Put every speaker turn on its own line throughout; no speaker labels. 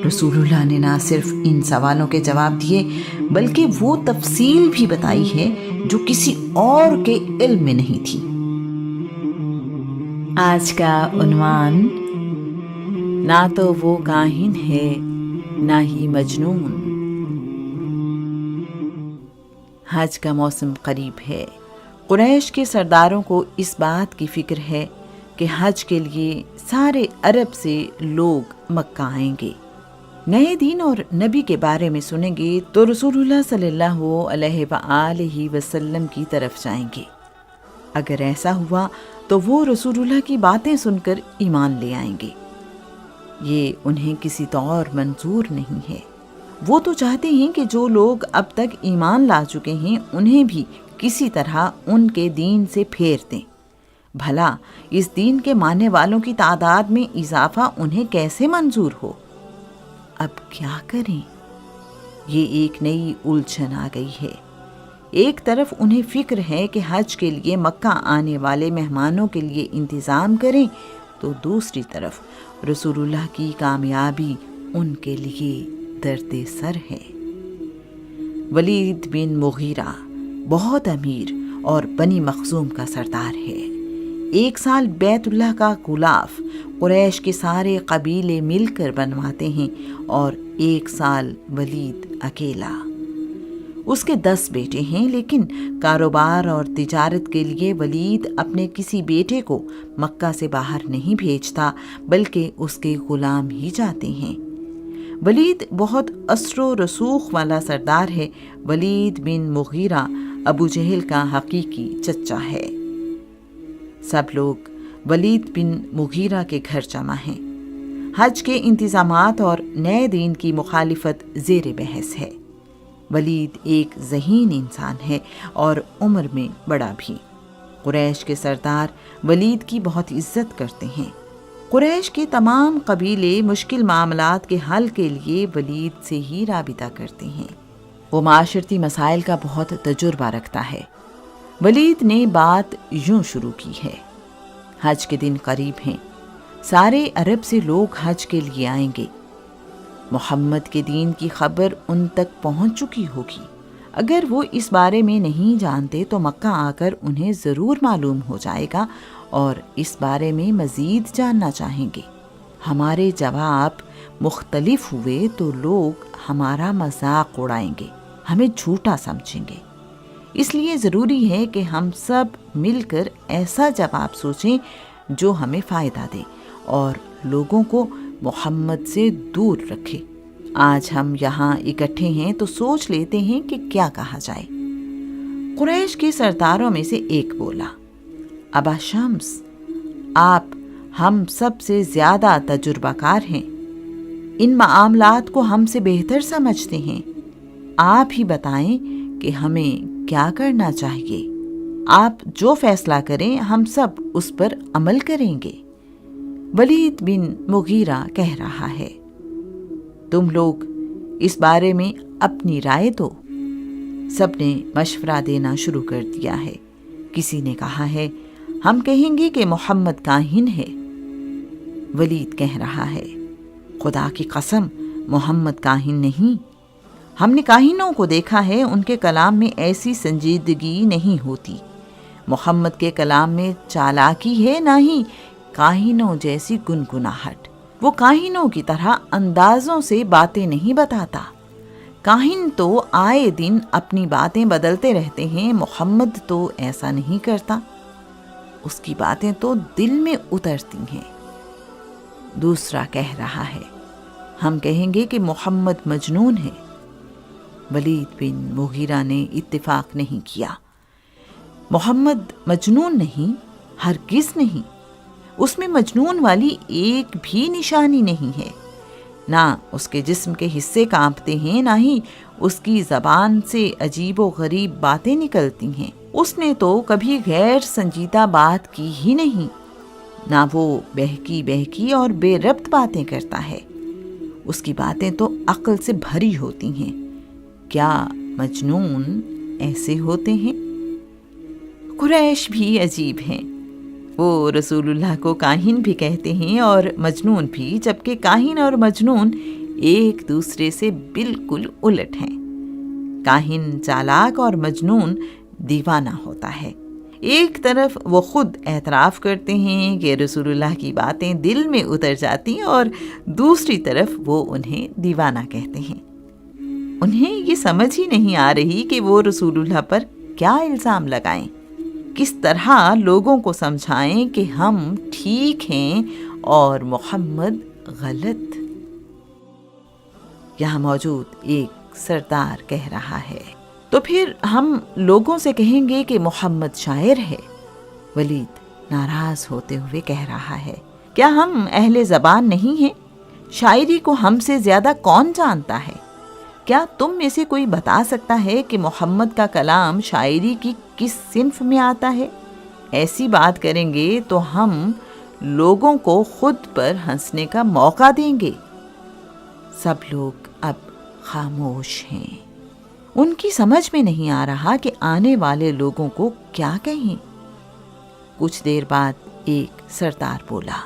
رسول اللہ نے نہ صرف ان سوالوں کے جواب دیے بلکہ وہ تفصیل بھی بتائی ہے جو کسی اور کے علم میں نہیں تھی۔
آج کا عنوان، نہ تو وہ کاہن ہے نہ ہی مجنون۔ حج کا موسم قریب ہے۔ قریش کے سرداروں کو اس بات کی فکر ہے کہ حج کے لیے سارے عرب سے لوگ مکہ آئیں گے، نئے دین اور نبی کے بارے میں سنیں گے تو رسول اللہ صلی اللہ علیہ وآلہ وسلم کی طرف جائیں گے۔ اگر ایسا ہوا تو وہ رسول اللہ کی باتیں سن کر ایمان لے آئیں گے۔ یہ انہیں کسی طور منظور نہیں ہے۔ وہ تو چاہتے ہیں کہ جو لوگ اب تک ایمان لا چکے ہیں انہیں بھی کسی طرح ان کے دین سے پھیر دیں۔ بھلا اس دین کے ماننے والوں کی تعداد میں اضافہ انہیں کیسے منظور ہو؟ اب کیا کریں؟ یہ ایک نئی الجھن آ گئی ہے۔ ایک طرف انہیں فکر ہے کہ حج کے لیے مکہ آنے والے مہمانوں کے لیے انتظام کریں، تو دوسری طرف رسول اللہ کی کامیابی ان کے لیے درد سر ہے۔ ولید بن مغیرہ بہت امیر اور بنی مخزوم کا سردار ہے۔ 1 سال بیت اللہ کا غلاف قریش کے سارے قبیلے مل کر بنواتے ہیں اور 1 سال ولید اکیلا۔ اس کے 10 بیٹے ہیں، لیکن کاروبار اور تجارت کے لیے ولید اپنے کسی بیٹے کو مکہ سے باہر نہیں بھیجتا بلکہ اس کے غلام ہی جاتے ہیں۔ ولید بہت اثر و رسوخ والا سردار ہے۔ ولید بن مغیرہ ابو جہل کا حقیقی چچا ہے۔ سب لوگ ولید بن مغیرہ کے گھر جمع ہیں۔ حج کے انتظامات اور نئے دین کی مخالفت زیر بحث ہے۔ ولید ایک ذہین انسان ہے اور عمر میں بڑا بھی۔ قریش کے سردار ولید کی بہت عزت کرتے ہیں۔ قریش کے تمام قبیلے مشکل معاملات کے حل کے لیے ولید سے ہی رابطہ کرتے ہیں۔ وہ معاشرتی مسائل کا بہت تجربہ رکھتا ہے۔ ولید نے بات یوں شروع کی ہے: حج کے دن قریب ہیں، سارے عرب سے لوگ حج کے لیے آئیں گے۔ محمد کے دین کی خبر ان تک پہنچ چکی ہوگی۔ اگر وہ اس بارے میں نہیں جانتے تو مکہ آ کر انہیں ضرور معلوم ہو جائے گا اور اس بارے میں مزید جاننا چاہیں گے۔ ہمارے جواب مختلف ہوئے تو لوگ ہمارا مذاق اڑائیں گے، ہمیں جھوٹا سمجھیں گے۔ اس لیے ضروری ہے کہ ہم سب مل کر ایسا جواب سوچیں جو ہمیں فائدہ دے اور لوگوں کو محمد سے دور رکھے۔ آج ہم یہاں اکٹھے ہیں تو سوچ لیتے ہیں کہ کیا کہا جائے۔ قریش کے سرداروں میں سے ایک بولا: ابا شمس، آپ ہم سب سے زیادہ تجربہ کار ہیں، ان معاملات کو ہم سے بہتر سمجھتے ہیں۔ آپ ہی بتائیں کہ ہمیں کیا کرنا چاہیے۔ آپ جو فیصلہ کریں ہم سب اس پر عمل کریں گے۔ ولید بن مغیرہ کہہ رہا ہے: تم لوگ اس بارے میں اپنی رائے دو۔ سب نے مشورہ دینا شروع کر دیا ہے۔ کسی نے کہا ہے: ہم کہیں گے کہ محمد کاہن ہے۔ ولید کہہ رہا ہے: خدا کی قسم، محمد کاہن نہیں۔ ہم نے کاہنوں کو دیکھا ہے، ان کے کلام میں ایسی سنجیدگی نہیں ہوتی۔ محمد کے کلام میں چالاکی ہے، نہ ہی کاہنوں جیسی گنگناہٹ۔ وہ کاہنوں کی طرح اندازوں سے باتیں نہیں بتاتا۔ کاہن تو آئے دن اپنی باتیں بدلتے رہتے ہیں، محمد تو ایسا نہیں کرتا۔ اس کی باتیں تو دل میں اترتی ہیں۔ دوسرا کہہ رہا ہے: ہم کہیں گے کہ محمد مجنون ہے۔ ولید بن مغیرہ نے اتفاق نہیں کیا۔ محمد مجنون نہیں، ہرگز نہیں۔ اس میں مجنون والی ایک بھی نشانی نہیں ہے۔ نہ اس کے جسم کے حصے کانپتے ہیں، نہ ہی اس کی زبان سے عجیب و غریب باتیں نکلتی ہیں۔ اس نے تو کبھی غیر سنجیدہ بات کی ہی نہیں، نہ وہ بہکی اور بے ربط باتیں کرتا ہے۔ اس کی باتیں تو عقل سے بھری ہوتی ہیں۔ کیا مجنون ایسے ہوتے ہیں؟ قریش بھی عجیب ہیں۔ وہ رسول اللہ کو کاہن بھی کہتے ہیں اور مجنون بھی، جبکہ کاہن اور مجنون ایک دوسرے سے بالکل الٹ ہیں۔ کاہن چالاک اور مجنون دیوانہ ہوتا ہے۔ ایک طرف وہ خود اعتراف کرتے ہیں کہ رسول اللہ کی باتیں دل میں اتر جاتی ہیں، اور دوسری طرف وہ انہیں دیوانہ کہتے ہیں۔ انہیں یہ سمجھ ہی نہیں آ رہی کہ وہ رسول اللہ پر کیا الزام لگائیں، کس طرح لوگوں کو سمجھائیں کہ ہم ٹھیک ہیں اور محمد غلط۔ یہاں موجود ایک سردار کہہ رہا ہے، تو پھر ہم لوگوں سے کہیں گے کہ محمد شاعر ہے۔ ولید ناراض ہوتے ہوئے کہہ رہا ہے، کیا ہم اہل زبان نہیں ہیں؟ شاعری کو ہم سے زیادہ کون جانتا ہے؟ کیا تم میں سے کوئی بتا سکتا ہے کہ محمد کا کلام شاعری کی کس صنف میں آتا ہے؟ ایسی بات کریں گے تو ہم لوگوں کو خود پر ہنسنے کا موقع دیں گے۔ سب لوگ اب خاموش ہیں۔ ان کی سمجھ میں نہیں آ رہا کہ آنے والے لوگوں کو کیا کہیں۔ کچھ دیر بعد ایک سردار بولا،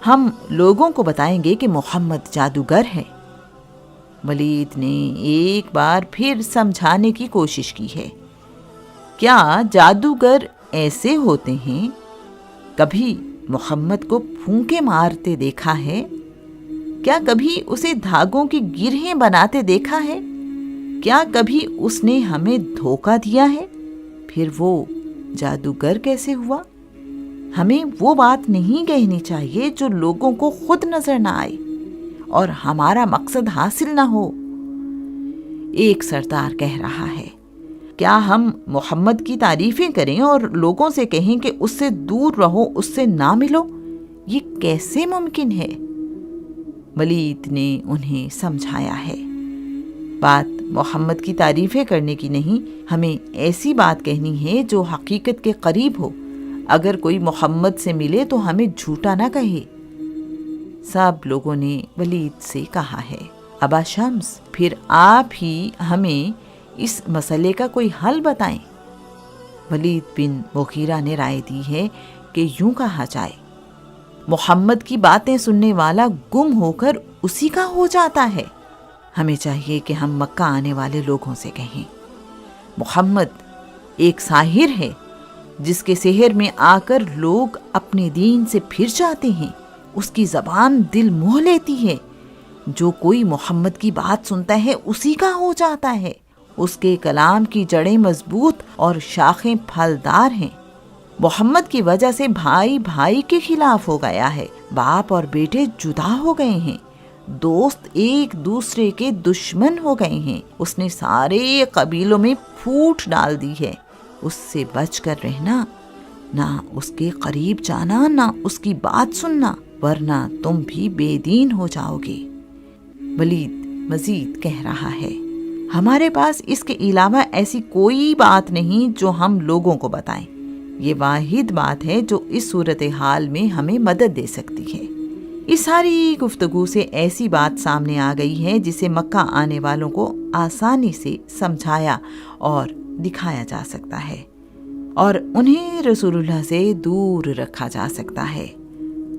ہم لوگوں کو بتائیں گے کہ محمد جادوگر ہے۔ ولید نے ایک بار پھر سمجھانے کی کوشش کی ہے، کیا جادوگر ایسے ہوتے ہیں؟ کبھی محمد کو پھونکے مارتے دیکھا ہے؟ کیا کبھی اسے دھاگوں کی گرہیں بناتے دیکھا ہے؟ کیا کبھی اس نے ہمیں دھوکہ دیا ہے؟ پھر وہ جادوگر کیسے ہوا؟ ہمیں وہ بات نہیں کہنی چاہیے جو لوگوں کو خود نظر نہ آئے اور ہمارا مقصد حاصل نہ ہو۔ ایک سردار کہہ رہا ہے، کیا ہم محمد کی تعریفیں کریں اور لوگوں سے کہیں کہ اس سے دور رہو، اس سے نہ ملو؟ یہ کیسے ممکن ہے؟ ولید نے انہیں سمجھایا ہے، بات محمد کی تعریفیں کرنے کی نہیں، ہمیں ایسی بات کہنی ہے جو حقیقت کے قریب ہو۔ اگر کوئی محمد سے ملے تو ہمیں جھوٹا نہ کہے۔ سب لوگوں نے ولید سے کہا ہے، ابا شمس، پھر آپ ہی ہمیں اس مسئلے کا کوئی حل بتائیں۔ ولید بن مغیرہ نے رائے دی ہے کہ یوں کہا جائے، محمد کی باتیں سننے والا گم ہو کر اسی کا ہو جاتا ہے۔ ہمیں چاہیے کہ ہم مکہ آنے والے لوگوں سے کہیں، محمد ایک ساحر ہے جس کے سحر میں آ کر لوگ اپنے دین سے پھر جاتے ہیں۔ اس کی زبان دل موہ لیتی ہے، جو کوئی محمد کی بات سنتا ہے اسی کا ہو جاتا ہے۔ اس کے کلام کی جڑیں مضبوط اور شاخیں پھلدار ہیں۔ محمد کی وجہ سے بھائی بھائی کے خلاف ہو گیا ہے، باپ اور بیٹے جدا ہو گئے ہیں، دوست ایک دوسرے کے دشمن ہو گئے ہیں۔ اس نے سارے قبیلوں میں پھوٹ ڈال دی ہے۔ اس سے بچ کر رہنا، نہ اس کے قریب جانا، نہ اس کی بات سننا، ورنہ تم بھی بے دین ہو جاؤ گے۔ ولید مزید کہہ رہا ہے، ہمارے پاس اس کے علاوہ ایسی کوئی بات نہیں جو ہم لوگوں کو بتائیں۔ یہ واحد بات ہے جو اس صورتحال میں ہمیں مدد دے سکتی ہے۔ اس ساری گفتگو سے ایسی بات سامنے آ گئی ہے جسے مکہ آنے والوں کو آسانی سے سمجھایا اور دکھایا جا سکتا ہے، اور انہیں رسول اللہ سے دور رکھا جا سکتا ہے۔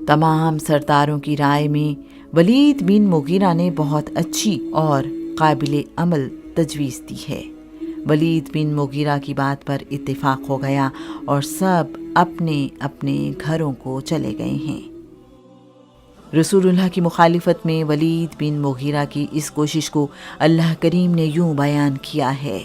تمام سرداروں کی رائے میں ولید بن مغیرہ نے بہت اچھی اور قابل عمل تجویز دی ہے۔ ولید بن مغیرہ کی بات پر اتفاق ہو گیا اور سب اپنے اپنے گھروں کو چلے گئے ہیں۔ رسول اللہ کی مخالفت میں ولید بن مغیرہ کی اس کوشش کو اللہ کریم نے یوں بیان کیا ہے،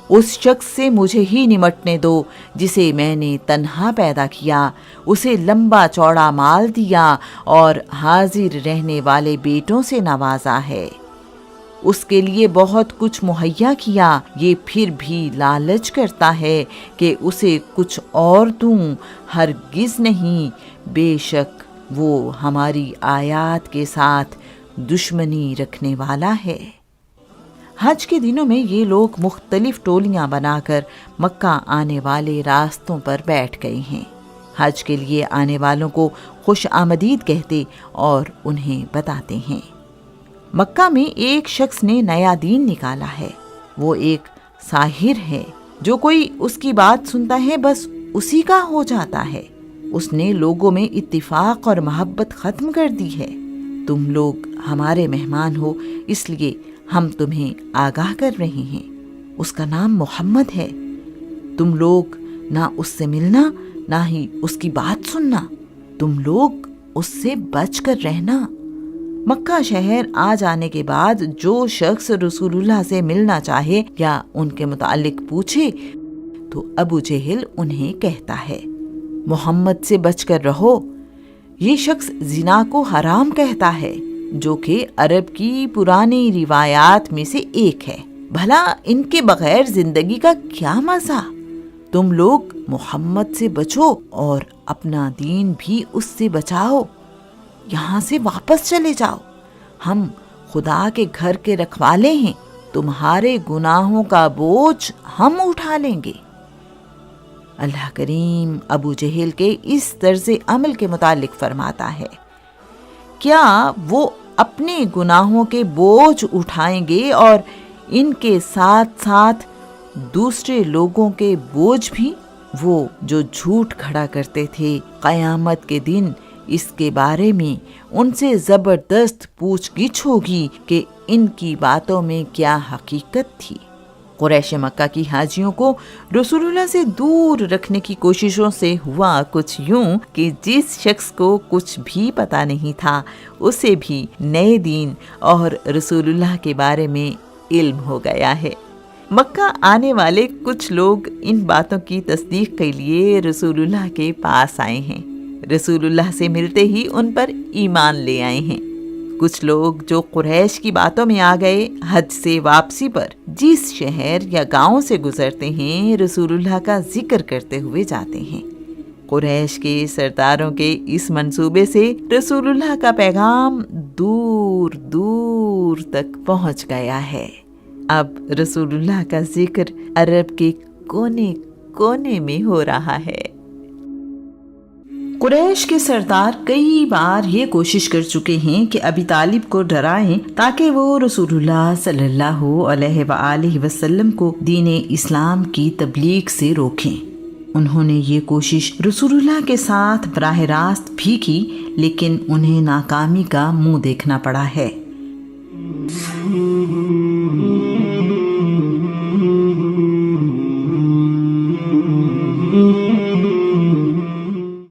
اس شخص سے مجھے ہی نمٹنے دو جسے میں نے تنہا پیدا کیا، اسے لمبا چوڑا مال دیا اور حاضر رہنے والے بیٹوں سے نوازا ہے، اس کے لیے بہت کچھ مہیا کیا، یہ پھر بھی لالچ کرتا ہے کہ اسے کچھ اور دوں، ہرگز نہیں، بے شک وہ ہماری آیات کے ساتھ دشمنی رکھنے والا ہے۔ حج کے دنوں میں یہ لوگ مختلف ٹولیاں بنا کر مکہ آنے والے راستوں پر بیٹھ گئے ہیں، حج کے لیے آنے والوں کو خوش آمدید کہتے اور انہیں بتاتے ہیں۔ مکہ میں ایک شخص نے نیا دین نکالا ہے، وہ ایک ساحر ہے، جو کوئی اس کی بات سنتا ہے بس اسی کا ہو جاتا ہے۔ اس نے لوگوں میں اتفاق اور محبت ختم کر دی ہے۔ تم لوگ ہمارے مہمان ہو، اس لیے ہم تمہیں آگاہ کر رہے ہیں۔ اس کا نام محمد ہے۔ تم لوگ نہ اس سے ملنا نہ ہی اس کی بات سننا، تم لوگ اس سے بچ کر رہنا۔ مکہ شہر آ جانے کے بعد جو شخص رسول اللہ سے ملنا چاہے یا ان کے متعلق پوچھے تو ابو جہل انہیں کہتا ہے، محمد سے بچ کر رہو۔ یہ شخص زنا کو حرام کہتا ہے، جو کہ عرب کی پرانی روایات میں سے ایک ہے۔ بھلا ان کے بغیر زندگی کا کیا مزہ؟ تم لوگ محمد سے بچو اور اپنا دین بھی اس سے بچاؤ۔ یہاں سے واپس چلے جاؤ، ہم خدا کے گھر کے رکھوالے ہیں، تمہارے گناہوں کا بوجھ ہم اٹھا لیں گے۔ اللہ کریم ابو جہل کے اس طرز عمل کے متعلق فرماتا ہے، کیا وہ اپنے گناہوں کے بوجھ اٹھائیں گے اور ان کے ساتھ ساتھ دوسرے لوگوں کے بوجھ بھی؟ وہ جو جھوٹ کھڑا کرتے تھے، قیامت کے دن اس کے بارے میں ان سے زبردست پوچھ گچھ ہوگی کہ ان کی باتوں میں کیا حقیقت تھی۔ قریش مکہ کی حاجیوں کو رسول اللہ سے دور رکھنے کی کوششوں سے ہوا کچھ یوں کہ جس شخص کو کچھ بھی پتہ نہیں تھا اسے بھی نئے دین اور رسول اللہ کے بارے میں علم ہو گیا ہے۔ مکہ آنے والے کچھ لوگ ان باتوں کی تصدیق کے لیے رسول اللہ کے پاس آئے ہیں، رسول اللہ سے ملتے ہی ان پر ایمان لے آئے ہیں۔ کچھ لوگ جو قریش کی باتوں میں آ گئے، حج سے واپسی پر جس شہر یا گاؤں سے گزرتے ہیں رسول اللہ کا ذکر کرتے ہوئے جاتے ہیں۔ قریش کے سرداروں کے اس منصوبے سے رسول اللہ کا پیغام دور دور تک پہنچ گیا ہے۔ اب رسول اللہ کا ذکر عرب کے کونے کونے میں ہو رہا ہے۔
قریش کے سردار کئی بار یہ کوشش کر چکے ہیں کہ ابی طالب کو ڈرائیں تاکہ وہ رسول اللہ صلی اللہ علیہ وآلہ وسلم کو دین اسلام کی تبلیغ سے روکیں۔ انہوں نے یہ کوشش رسول اللہ کے ساتھ براہ راست بھی کی، لیکن انہیں ناکامی کا منہ دیکھنا پڑا ہے۔